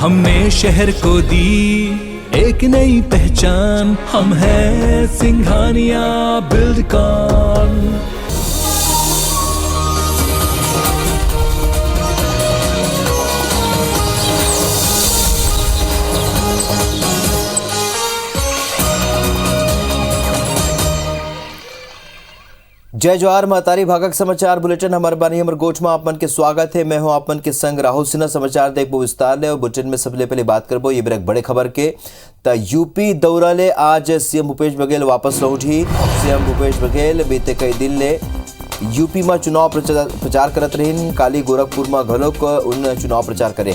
हमने शहर को दी एक नई पहचान, हम हैं सिंघानिया बिल्डकॉन। जय जवाहर महतारी भागक समाचार बुलेटिन हमारे बानी हमर गोच में आप मन के स्वागत है। मैं हूं आप मन के संग राहुल सिन्हा। समाचार देखबो विस्तार ले और बुलेटिन में सबले पहले बात करबो ये एक बड़े खबर के त यूपी दौरा ले आज सीएम भूपेश बघेल वापस लौटी। सीएम भूपेश बघेल बीते कई दिन ले यूपी में चुनाव प्रचार करत रहीन। काली गोरखपुर में घलोक उन चुनाव प्रचार करे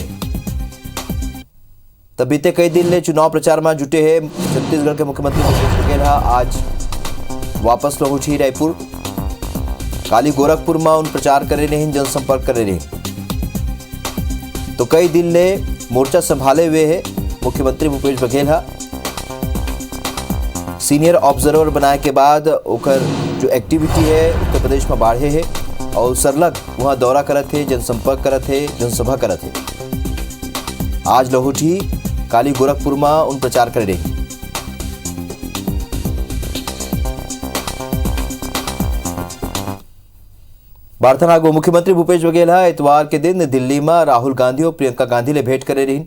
तब बीते कई दिन ले चुनाव प्रचार में जुटे है। छत्तीसगढ़ के मुख्यमंत्री भूपेश बघेल आज वापस लौटी रायपुर। काली गोरखपुर में उन प्रचार करे रहे, जनसंपर्क करे रहे। तो कई दिन ले मोर्चा संभाले हुए है मुख्यमंत्री भूपेश बघेल। सीनियर ऑब्जर्वर बनाए के बाद ओकर जो एक्टिविटी है उत्तर प्रदेश में बढ़े है और सरलग वहां दौरा करत है, जनसंपर्क करत है, जनसभा करत है। आज लहोटी काली गोरखपुर में उन प्रचार करे रहे। वार्तालागो मुख्यमंत्री भूपेश बघेल इतवार के दिन दिल्ली में राहुल गांधी और प्रियंका गांधी ले भेंट करे रही।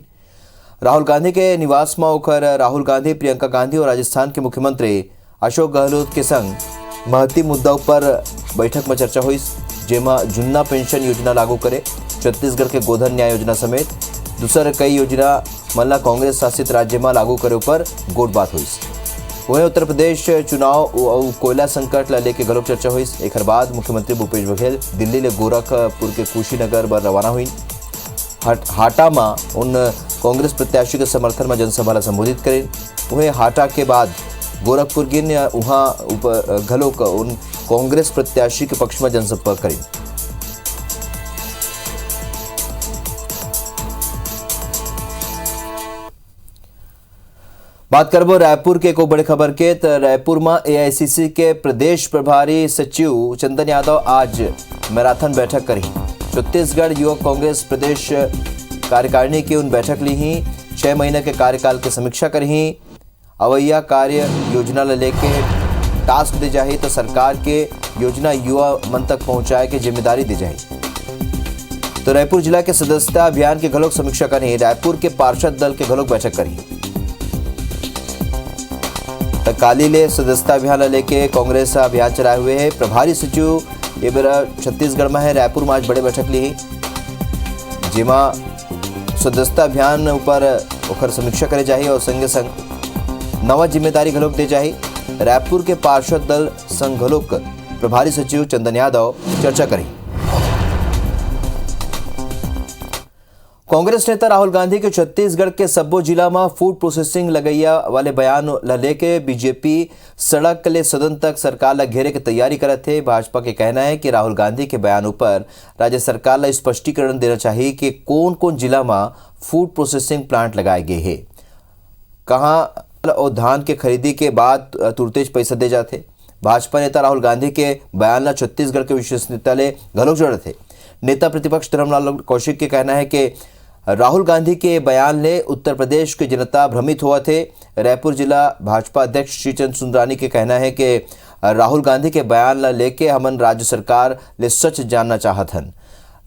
राहुल गांधी के निवास में होकर राहुल गांधी, प्रियंका गांधी और राजस्थान के मुख्यमंत्री अशोक गहलोत के संग महत्वपूर्ण मुद्दों पर बैठक में चर्चा हुई, जेमा जुन्ना पेंशन योजना लागू करे, छत्तीसगढ़ के गोधन न्याय योजना समेत दूसर कई योजना मल्ला कांग्रेस शासित राज्य में लागू करे पर गोट बात हुई। वहीं उत्तर प्रदेश चुनाव और कोयला संकट ला लेके गलोक चर्चा हुई। एक बाद मुख्यमंत्री भूपेश बघेल दिल्ली ले गोरखपुर के कुशीनगर पर रवाना हुई। हाटा में उन कांग्रेस प्रत्याशी के समर्थन में जनसभा संबोधित करें। वहीं हाटा के बाद गोरखपुर गिन वहाँ घलोक उन कांग्रेस प्रत्याशी के पक्ष में जनसंपर्क करें। बात करबो रायपुर के को बड़े खबर के तो रायपुर में एआईसीसी के प्रदेश प्रभारी सचिव चंदन यादव आज मैराथन बैठक करी। छत्तीसगढ़ युवक कांग्रेस प्रदेश कार्यकारिणी की उन बैठक ली ही 6 महीने के कार्यकाल की समीक्षा करी। अवैया कार्य योजना लेके टास्क दी जाए तो सरकार के योजना युवा मन तक पहुंचाए के जिम्मेदारी दी जाए। तो रायपुर जिला के सदस्यता अभियान के घलोक समीक्षा करी। रायपुर के पार्षद दल के घलोक बैठक करी। काली ले सदस्यता अभियान लेके कांग्रेस अभियान चलाए हुए है। प्रभारी सचिव ये बेरा छत्तीसगढ़ में है। रायपुर में आज बड़े बैठक ली जेमा सदस्यता अभियान ऊपर ओकर समीक्षा करे जाए और संगे संग नवा जिम्मेदारी घलोक दे जाए। रायपुर के पार्षद दल संग घलोक प्रभारी सचिव चंदन यादव चर्चा करी। कांग्रेस नेता राहुल गांधी के छत्तीसगढ़ के सब्बो जिला में फूड प्रोसेसिंग लगैया वाले बयान लेके बीजेपी सड़क ले सदन तक सरकार ला घेरे की तैयारी करत है। भाजपा के कहना है कि राहुल गांधी के बयान ऊपर राज्य सरकार ला स्पष्टीकरण देना चाहिए कि कौन कौन जिला में फूड प्रोसेसिंग प्लांट लगाए गए हैं, कहाँ और धान के खरीदी के बाद तुरतेज पैसा दे जाते। भाजपा नेता राहुल गांधी के बयान ला छत्तीसगढ़ के विश्वसनीयता ले घलोक जोड़े थे। नेता प्रतिपक्ष धर्मलाल कौशिक के कहना है कि राहुल गांधी के बयान ले उत्तर प्रदेश की जनता भ्रमित हुआ थे। रायपुर जिला भाजपा अध्यक्ष श्रीचंद सुंदरानी के कहना है कि राहुल गांधी के बयान ला लेके हमन राज्य सरकार ले सच जानना चाहत हन।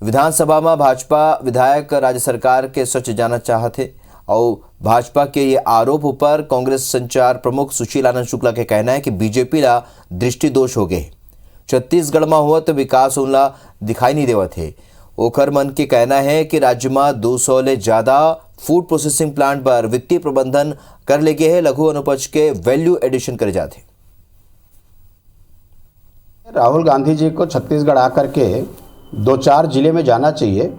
विधानसभा में भाजपा विधायक राज्य सरकार के सच जानना चाहते और भाजपा के ये आरोप पर कांग्रेस संचार प्रमुख सुशील आनंद शुक्ला के कहना है कि बीजेपी ला दृष्टि दोष हो गए। छत्तीसगढ़ में हुआ तो विकास उनला दिखाई नहीं देवा थे। ओखर मन के कहना है कि राज्य में 200 ले ज्यादा फूड प्रोसेसिंग प्लांट पर वित्तीय प्रबंधन कर ले गए हैं। लघु अनुपज के वैल्यू एडिशन करे जाते। राहुल गांधी जी को छत्तीसगढ़ आकर के 2-4 जिले में जाना चाहिए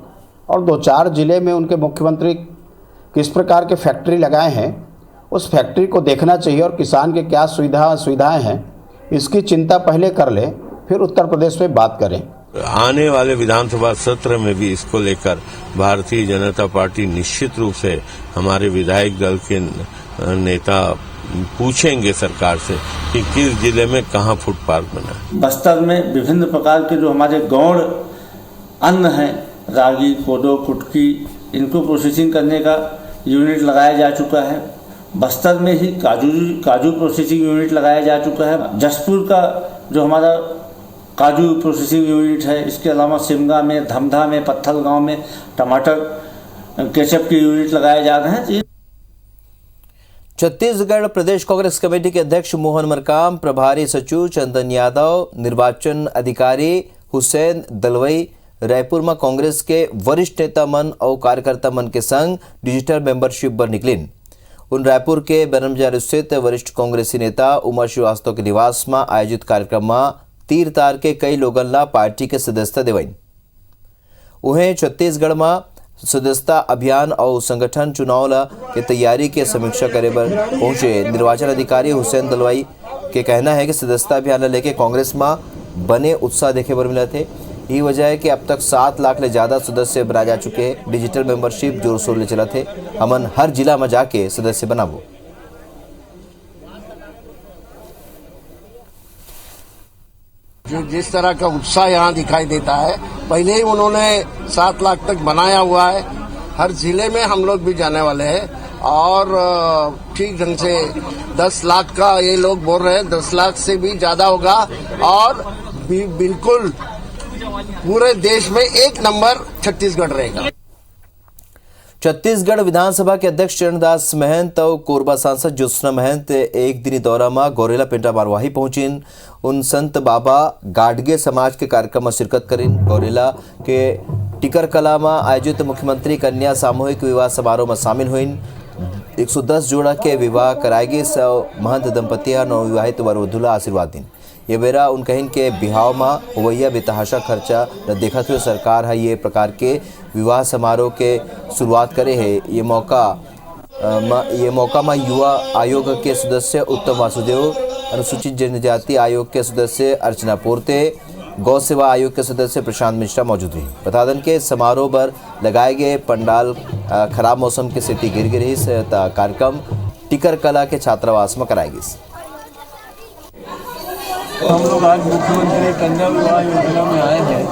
और 2-4 जिले में उनके मुख्यमंत्री किस प्रकार के फैक्ट्री लगाए हैं उस फैक्ट्री को देखना चाहिए और किसान के क्या सुविधाएं हैं इसकी चिंता पहले कर लें, फिर उत्तर प्रदेश में बात करें। आने वाले विधानसभा सत्र में भी इसको लेकर भारतीय जनता पार्टी निश्चित रूप से हमारे विधायक दल के नेता पूछेंगे सरकार से कि किस जिले में कहाँ फूड पार्क बना है। बस्तर में विभिन्न प्रकार के जो हमारे गौण अन्न हैं, रागी, कोदो, कुटकी, इनको प्रोसेसिंग करने का यूनिट लगाया जा चुका है। बस्तर में ही काजू प्रोसेसिंग यूनिट लगाया जा चुका है। जसपुर का जो हमारा काजू प्रोसेसिंग यूनिट है, इसके अलावा सिमगा में, धमधा में, पत्थल गांव में टमाटर केचप के यूनिट लगाए जा रहे हैं। छत्तीसगढ़ प्रदेश कांग्रेस कमेटी के अध्यक्ष मोहन मरकाम, प्रभारी सचिव चंदन यादव, निर्वाचन अधिकारी हुसैन दलवई रायपुर में कांग्रेस के वरिष्ठ नेता मन और कार्यकर्ता मन के संग डिजिटल मेंबरशिप पर निकलिन। उन रायपुर के बेरमजार स्थित वरिष्ठ कांग्रेसी नेता उमा श्रीवास्तव के निवास में आयोजित कार्यक्रम में तीर तार के कई लोगन ला पार्टी के सदस्यता देवइन। उन्हें छत्तीसगढ़ में सदस्यता अभियान और संगठन चुनाव की तैयारी के समीक्षा करे पर पहुंचे निर्वाचन अधिकारी हुसैन दलवाई के कहना है कि सदस्यता अभियान लेके कांग्रेस में बने उत्साह देखे पर मिला थे। यही वजह है कि अब तक 7 लाख ले ज़्यादा सदस्य बनाए जा चुके हैं। डिजिटल मेंबरशिप जोर शोर ले चला थे। हमन हर जिला में जाके सदस्य बनाबो। जो जिस तरह का उत्साह यहाँ दिखाई देता है, पहले ही उन्होंने 7 लाख तक बनाया हुआ है। हर जिले में हम लोग भी जाने वाले हैं और ठीक ढंग से 10 लाख का ये लोग बोल रहे हैं, 10 लाख से भी ज्यादा होगा और बिल्कुल पूरे देश में 1 नंबर छत्तीसगढ़ रहेगा। छत्तीसगढ़ विधानसभा के अध्यक्ष चरणदास महंत और कोरबा सांसद ज्योत्सना महंत एक दिनी दौरा में गौरेला पेंटा मारवाही पहुंचिन। उन संत बाबा गाडगे समाज के कार्यक्रम में शिरकत करिन। गौरेला के टिकर कला में आयोजित मुख्यमंत्री कन्या सामूहिक विवाह समारोह में शामिल हुईन। 110 जोड़ा के विवाह कराएगी। महंत दंपतिया नवविवाहित वर वधूला आशीर्वाद दिन। ये बेरा उन कहिन के बिहाव में होवैया बेतहाशा खर्चा न देखते हुए सरकार है ये प्रकार के विवाह समारोह के शुरुआत करे है। ये मौका में युवा आयोग के सदस्य उत्तम वासुदेव, अनुसूचित जनजाति आयोग के सदस्य अर्चना पोर्ते, गौ सेवा आयोग के सदस्य प्रशांत मिश्रा मौजूद रही। बता दें कि समारोह पर लगाए गए पंडाल खराब मौसम के स्थिति गिर गई। कार्यक्रम टिकर कला के छात्रावास में कराएगी। हम लोग आज मुख्यमंत्री कन्या विवाह योजना में आए हैं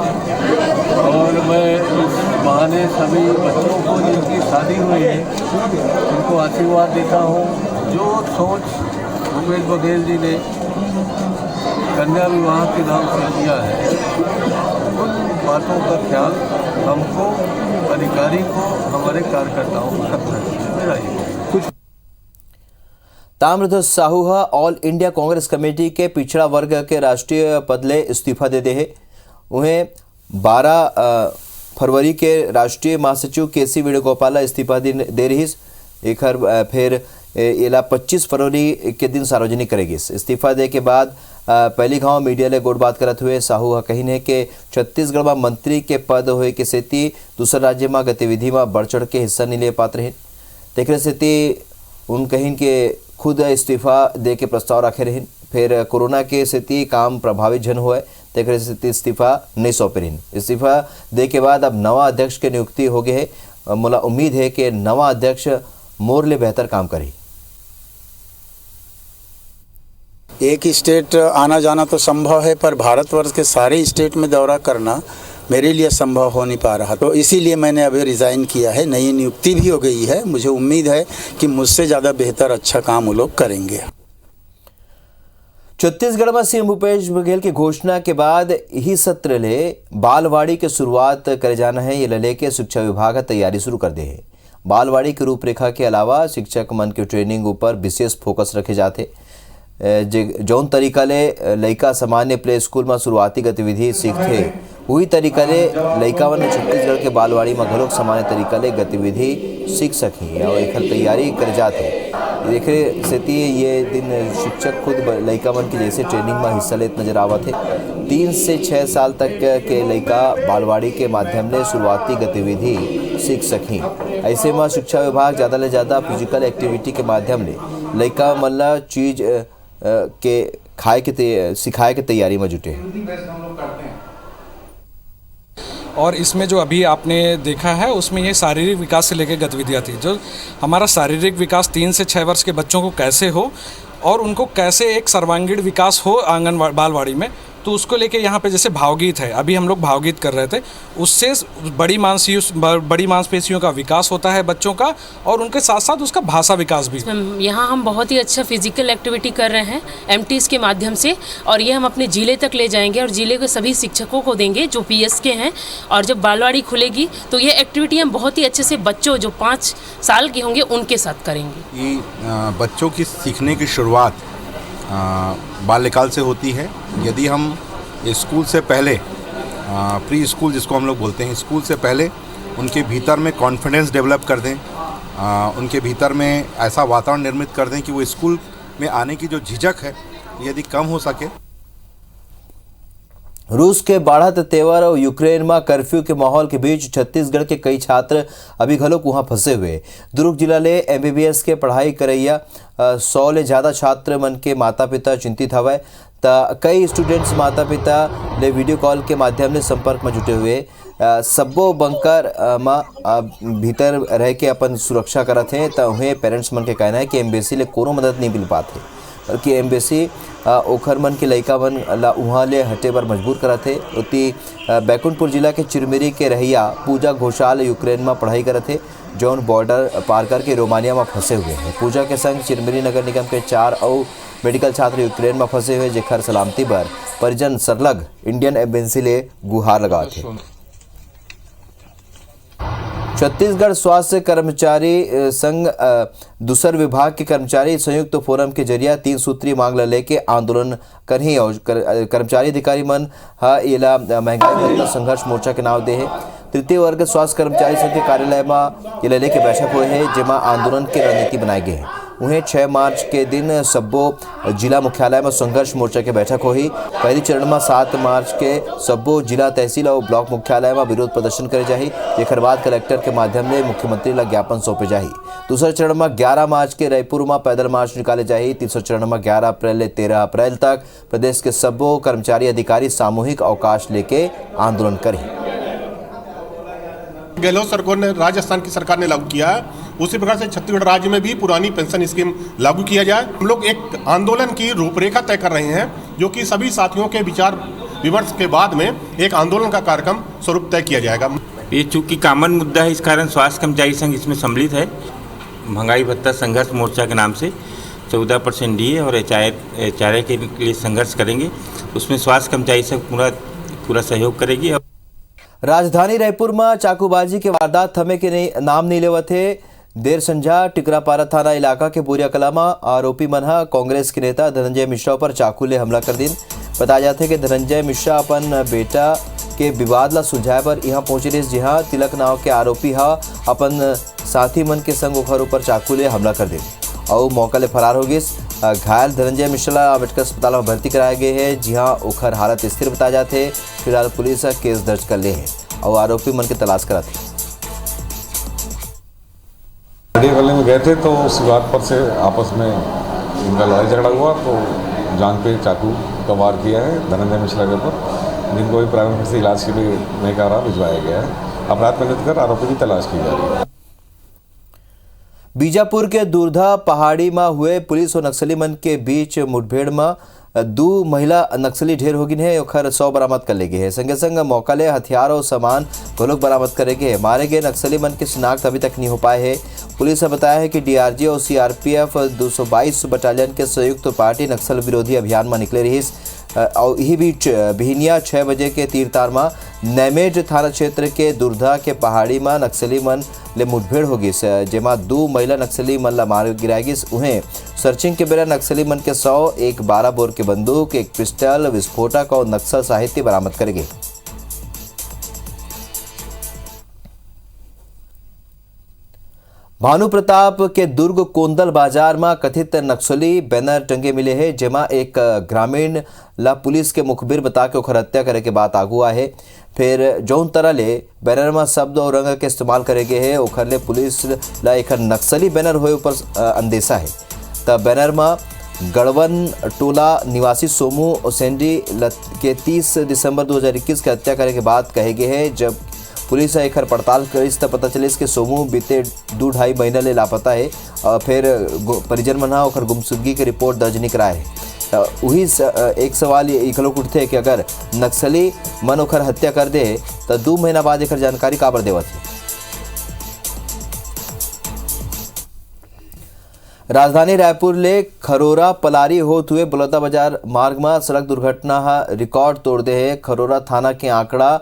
और मैं इस बहाने सभी बच्चों को जिनकी शादी हुई है उनको आशीर्वाद देता हूँ। जो सोच भूपेश बघेल जी ने कन्या विवाह के नाम से किया है, उन बातों का ख्याल हमको, अधिकारी को, हमारे कार्यकर्ताओं को रखना चाहिए। मेरा ये Tamradhwaj Sahu all India Congress committee के पिछड़ा वर्ग के राष्ट्रीय पद ले इस्तीफा दे दे है। उन्हें 12 फरवरी के राष्ट्रीय महासचिव केसी वेणुगोपाल इस्तीफा दे रही। एक फिर एला 25 फरवरी के दिन सार्वजनिक करेगी। इस्तीफा दे के बाद पहली गांव मीडिया ले गोड़ बात करत हुए साहू कही है कि छत्तीसगढ़ में मंत्री के पद हुए के सेती दूसरे राज्य में गतिविधि में बढ़ चढ़ के हिस्सा नहीं ले पाते हैं। देख सेती उन कहीं के खुद इस्तीफा दे के प्रस्ताव रखे रही। फिर कोरोना के स्थिति काम प्रभावित जन हुए देख स्थिति इस्तीफा नहीं सौंपे रही। इस्तीफा दे के बाद अब नवा अध्यक्ष की नियुक्ति हो गई है। मुला उम्मीद है कि नवा अध्यक्ष मोर ले बेहतर काम करे। एक स्टेट आना जाना तो संभव है, पर भारतवर्ष के सारे स्टेट में दौरा करना मेरे लिए संभव हो नहीं पा रहा, तो इसीलिए मैंने अभी रिज़ाइन किया है। नई नियुक्ति भी हो गई है। मुझे उम्मीद है कि मुझसे ज़्यादा बेहतर अच्छा काम वो लोग करेंगे। छत्तीसगढ़ में सीएम भूपेश बघेल की घोषणा के बाद ही सत्र ले बालवाड़ी की शुरुआत करे जाना है। ये ले के शिक्षा विभाग तैयारी शुरू कर दे है। बालवाड़ी की रूपरेखा के अलावा शिक्षक मन की ट्रेनिंग ऊपर विशेष फोकस रखे जाते। जौन तरीका ले लइका सामान्य प्ले स्कूल में शुरुआती गतिविधि सीखते, वही तरीका ले लइका मन छत्तीसगढ़ के बालवाड़ी में घलोक सामान्य तरीका ले गतिविधि सीख सकी और एक तैयारी कर जाते। देखे सेती ये दिन शिक्षक खुद लइका मन की जैसे ट्रेनिंग में हिस्सा लेते नजर आवत है। 3 से 6 साल तक के लइका बालवाड़ी के माध्यम ले शुरुआती गतिविधि सीख सकी। ऐसे में शिक्षा विभाग ज़्यादा ले ज़्यादा फिजिकल एक्टिविटी के माध्यम ले लइका मन ला चीज के सिखाए के तैयारी में जुटे हैं। और इसमें जो अभी आपने देखा है उसमें ये शारीरिक विकास से लेकर गतिविधियाँ थी। जो हमारा शारीरिक विकास 3 से 6 वर्ष के बच्चों को कैसे हो और उनको कैसे एक सर्वांगीण विकास हो आंगन बालवाड़ी में, तो उसको लेके यहाँ पे जैसे भावगीत है, अभी हम लोग भावगीत कर रहे थे, उससे बड़ी मांसपेशियों का विकास होता है बच्चों का, और उनके साथ साथ उसका भाषा विकास भी। यहाँ हम बहुत ही अच्छा फिजिकल एक्टिविटी कर रहे हैं एमटीज़ के माध्यम से, और ये हम अपने ज़िले तक ले जाएंगे और ज़िले के सभी शिक्षकों को देंगे जो पीएस के हैं। और जब बालवाड़ी खुलेगी तो ये एक्टिविटी हम बहुत ही अच्छे से बच्चों जो 5 साल के होंगे उनके साथ करेंगे। ये बच्चों की सीखने की शुरुआत बाल्यकाल से होती है। यदि हम स्कूल से पहले, प्री स्कूल जिसको हम लोग बोलते हैं, स्कूल से पहले उनके भीतर में कॉन्फिडेंस डेवलप कर दें, उनके भीतर में ऐसा वातावरण निर्मित कर दें कि वो स्कूल में आने की जो झिझक है यदि कम हो सके। रूस के बढ़त तेवर और यूक्रेन में कर्फ्यू के माहौल के बीच छत्तीसगढ़ के कई छात्र अभी घलोक वहां फंसे हुए। दुर्ग जिला ले एमबीबीएस के पढ़ाई करैया 100 ले ज़्यादा छात्र मन के माता पिता चिंतित हवय। कई स्टूडेंट्स माता पिता ले वीडियो कॉल के माध्यम से संपर्क में जुटे हुए। सब्बो बंकर में भीतर रह के अपन सुरक्षा करत हैं। तो उन्हें पेरेंट्स मन के कहना है कि एम्बेसी ले कोनो मदद नहीं मिल पाते, बल्कि एम्बेसी ओखर मन के लइका मन ला उहाँ ले हटे बर मजबूर करत है। उती बैकुंठपुर जिला के चिरमिरी के रहिया पूजा घोषाल यूक्रेन में पढ़ाई करत है, जौन बॉर्डर पार करके रोमानिया में फंसे हुए हैं। पूजा के संग चिरमिरी नगर निगम के 4 और मेडिकल छात्र यूक्रेन में फंसे हुए, जेखर सलामती बर परिजन सरलग इंडियन एम्बेसी ले गुहार लगाए थे। छत्तीसगढ़ स्वास्थ्य कर्मचारी संघ दूसर विभाग के कर्मचारी संयुक्त फोरम के जरिए 3 सूत्रीय मांग ला लेके आंदोलन करही और कर्मचारी अधिकारी मन एला महंगाई भत्ता संघर्ष मोर्चा के नाम दे है। तृतीय वर्ग स्वास्थ्य कर्मचारी संघ के कार्यालय में ये लेके बैठक हुए है, जेमा आंदोलन की रणनीति बनाई गई है। उन्हें 6 मार्च के दिन सब्बो जिला मुख्यालय में संघर्ष मोर्चा की बैठक हुई। पहली चरण में 7 मार्च के सब्बो जिला तहसील और ब्लॉक मुख्यालय में विरोध प्रदर्शन करे जाही, जेकर बाद कलेक्टर के माध्यम से मुख्यमंत्री ला ज्ञापन सौंपे जाही। दूसरा चरण में 11 मार्च के रायपुर में पैदल मार्च निकाले जाही। तीसरा चरण में 11 अप्रैल से 13 अप्रैल तक प्रदेश के सब्बो कर्मचारी अधिकारी सामूहिक अवकाश लेके आंदोलन करें। गहलोत सरकार ने, राजस्थान की सरकार ने लागू किया है, उसी प्रकार से छत्तीसगढ़ राज्य में भी पुरानी पेंशन स्कीम लागू किया जाए। हम लोग एक आंदोलन की रूपरेखा तय कर रहे हैं, जो कि सभी साथियों के विचार विमर्श के बाद में एक आंदोलन का कार्यक्रम स्वरूप तय किया जाएगा। ये चूंकि कॉमन मुद्दा है, इस कारण स्वास्थ्य कर्मचारी संघ इसमें सम्मिलित है। महंगाई भत्ता संघर्ष मोर्चा के नाम से 14% डीए और एचआरए के लिए संघर्ष करेंगे। उसमें स्वास्थ्य कर्मचारी संघ पूरा सहयोग करेगी। राजधानी रायपुर में चाकूबाजी के वारदात थमे के नाम नहीं लेवत है। देर संझा टिकरापारा थाना इलाका के बोरिया कला में आरोपी मन कांग्रेस के नेता धनंजय मिश्रा पर चाकू ले हमला कर दिन। बताया जाता है कि धनंजय मिश्रा अपन बेटा के विवाद ला सुलझाए पर यहाँ पहुंचे रहे, जहाँ तिलक नाव के आरोपी अपन साथी मन के संग ओखर ऊपर चाकू ले हमला कर दिन और मौका ले फरार हो गए। घायल धनंजय मिश्रा अम्बेडकर अस्पताल में भर्ती कराए गए हैं, जहां ओखर हालत स्थिर बताए जाते हैं। फिलहाल पुलिस केस दर्ज कर ले है और आरोपी मन की तलाश करा थी। गले में गए थे तो उस बात पर से आपस में इनका लड़ाई झगड़ा हुआ, तो जान पे चाकू का वार किया है धनंजय मिश्रा के ऊपर, जिनको भी प्राथमिक से इलाज के लिए नहीं करा भिजवाया गया है। अपराध पंजीकृत कर आरोपी की तलाश की जा रही है। बीजापुर के दूरधा पहाड़ी में हुए पुलिस और नक्सली मन के बीच मुठभेड़ में 2 महिला नक्सली ढेर हो गई है, ओखर 100 बरामद कर ले गए हैं। संगे संग मौका ले हथियार और सामान घोलक बरामद करे गए। मारे गए नक्सली मन की शिनाख्त अभी तक नहीं हो पाए है। पुलिस ने बताया है कि डीआरजी और सीआरपीएफ 222 बटालियन के संयुक्त पार्टी नक्सल विरोधी अभियान में निकले रही। और यही बीच बिहनिया 6 बजे के तीरतार में नैमेज थाना क्षेत्र के दूरधा के पहाड़ी में नक्सली मन ले मुठभेड़ होगी, जेमा 2 महिला नक्सली मन ला मार गिराएगी। उन्हें सर्चिंग के बेरा नक्सली मन के 100, एक 12 बोर के बंदूक, एक पिस्टल, विस्फोटक और नक्सल साहित्य बरामद करेंगे। भानु प्रताप के दुर्ग कोंदल बाजार में कथित नक्सली बैनर टंगे मिले हैं, जेमा एक ग्रामीण ला पुलिस के मुखबिर बता के ओखर हत्या करे के बात आगू आए। फिर जौन तरह ले बैनर में शब्द और रंग के इस्तेमाल करे गए है, ओखर ले पुलिस ला एक नक्सली बैनर होए ऊपर अंदेशा है। तब बैनर में गढ़वन टोला निवासी सोमू ओसेंडी के 30 दिसंबर 2021 के हत्या करे के बाद कहे गए है। जब पुलिस एक पड़ताल करी तो पता चले कि सोमू बीते 2-2.5 महीना ले लापता है। फिर परिजन मना और गुमशुदगी की रिपोर्ट दर्ज नहीं कराए है। वही एक सवाल ये इकलोक उठते कि अगर नक्सली मन ओखर हत्या कर दे तो 2 महीना बाद एक जानकारी काबर देवत है। राजधानी रायपुर ले खरोरा पलारी होत हुए बलौदा बाजार मार्ग में सड़क दुर्घटना रिकॉर्ड तोड़ दे है। खरोरा थाना के आंकड़ा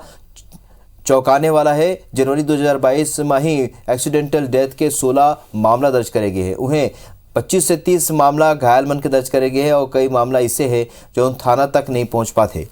चौंकाने वाला है। जनवरी 2022 में ही एक्सीडेंटल डेथ के 16 मामला दर्ज करे गए हैं। उन्हें 25 से 30 मामला घायल मन के दर्ज करे गए हैं और कई मामला ऐसे है जो उन थाना तक नहीं पहुंच पाते।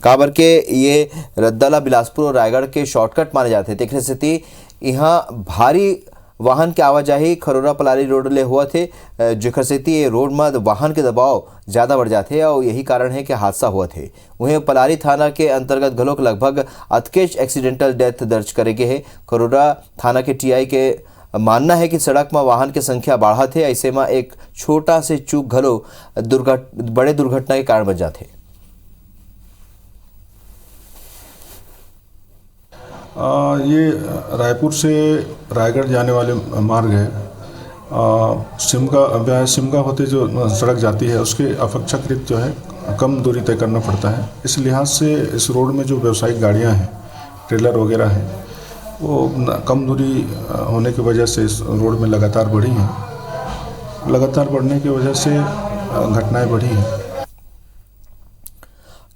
काबर के ये रद्दाला बिलासपुर और रायगढ़ के शॉर्टकट माने जाते। देखने से थी यहाँ भारी वाहन के आवाजाही खरोरा पलारी रोड ले हुआ थे, जेकर से ये रोड में वाहन के दबाव ज़्यादा बढ़ जाते और यही कारण है कि हादसा हुआ थे। वहीं पलारी थाना के अंतर्गत घलोक लगभग अतकेश एक्सीडेंटल डेथ दर्ज करे गए हैं। खरोरा थाना के टीआई के मानना है कि सड़क में वाहन की संख्या बढ़ा थे, ऐसे में एक छोटा से चूक घलो बड़े दुर्घटना के कारण बन जाते। ये रायपुर से रायगढ़ जाने वाले मार्ग है। सिमगा होते जो सड़क जाती है उसके अपेक्षाकृत जो है कम दूरी तय करना पड़ता है। इस लिहाज से इस रोड में जो व्यावसायिक गाड़ियां हैं, ट्रेलर वगैरह हैं, वो कम दूरी होने की वजह से इस रोड में लगातार बढ़ी हैं। लगातार बढ़ने की वजह से घटनाएं बढ़ी हैं।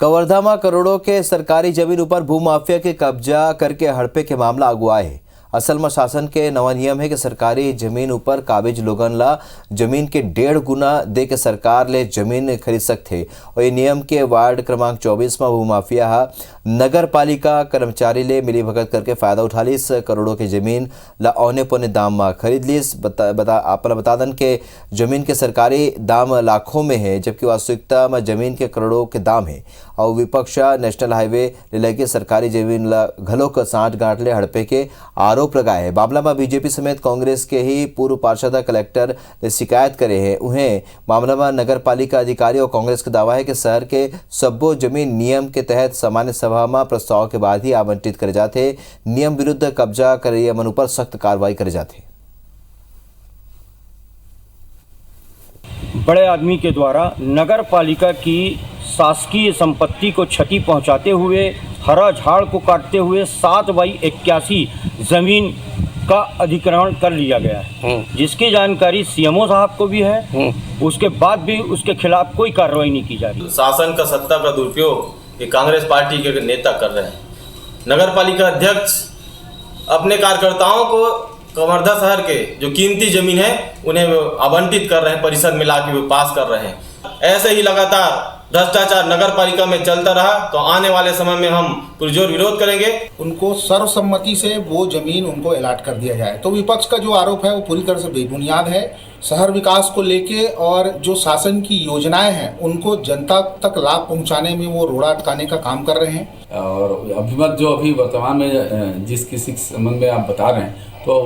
कवर्धा में करोड़ों के सरकारी जमीन ऊपर भूमाफिया के कब्जा करके हड़पे के मामला अगुआ है। असल में शासन के नवा नियम है कि सरकारी जमीन ऊपर काबिज लोगन ला जमीन के 1.5 गुना दे के सरकार ले जमीन खरीद सकते और ये नियम के वार्ड क्रमांक 24 में भूमाफिया नगर पालिका कर्मचारी ले मिली भगत करके फायदा उठा लीस। करोड़ों की जमीन ला औने पौने दाम में खरीद लीस। बता दन के जमीन के सरकारी दाम लाखों में है, जबकि वास्तविकता में जमीन के करोड़ों के दाम है। और विपक्ष नेशनल हाईवे ले लगे सरकारी जमीन ला घलों का साठ गांठ ले हड़पे के आरोप लगाए है। मामला में बीजेपी समेत कांग्रेस के ही पूर्व पार्षद कलेक्टर ने शिकायत करे है। उन्हें मामला में नगर पालिका अधिकारी और कांग्रेस का दावा है कि शहर के सब्बो जमीन नियम के तहत सामान्य सभा में प्रस्ताव के बाद ही आवंटित करे जाते। नियम विरुद्ध कब्जा करे मन पर सख्त कार्रवाई करे जाते। बड़े आदमी के द्वारा नगर पालिका की शासकीय संपत्ति को क्षति पहुंचाते हुए, हरा झाड़ को काटते हुए 7/81 जमीन का अधिग्रहण कर लिया गया है, जिसकी जानकारी सीएमओ साहब को भी है। उसके बाद भी उसके खिलाफ कोई कार्रवाई नहीं की जा रही। शासन का सत्ता का दुरुपयोग ये कांग्रेस पार्टी के नेता कर रहे हैं। नगर पालिका अध्यक्ष अपने कार्यकर्ताओं को कवर्धा शहर के जो कीमती जमीन है उन्हें आवंटित कर रहे हैं, परिषद में लाके वो पास कर रहे हैं। ऐसे ही लगातार भ्रष्टाचार नगर पालिका में चलता रहा तो आने वाले समय में हम पुरजोर विरोध करेंगे। उनको सर्वसम्मति से वो जमीन उनको अलॉट कर दिया जाए। तो विपक्ष का जो आरोप है वो पूरी तरह से बेबुनियाद है। शहर विकास को लेके और जो शासन की योजनाएं हैं उनको जनता तक लाभ पहुंचाने में वो रोड़ा अटकाने का काम कर रहे हैं। और अभिमत जो अभी वर्तमान में जिस किसी संबंध में आप बता रहे हैं, तो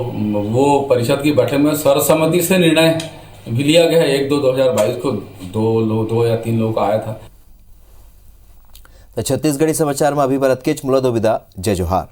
वो परिषद की बैठक में सर्वसम्मति से निर्णय भी लिया गया है। 1/2/2022 को 2 या 3 लोगों का आया था। तो छत्तीसगढ़ी समाचार में अभी भरत के मुला दो विदा। जय जोहार।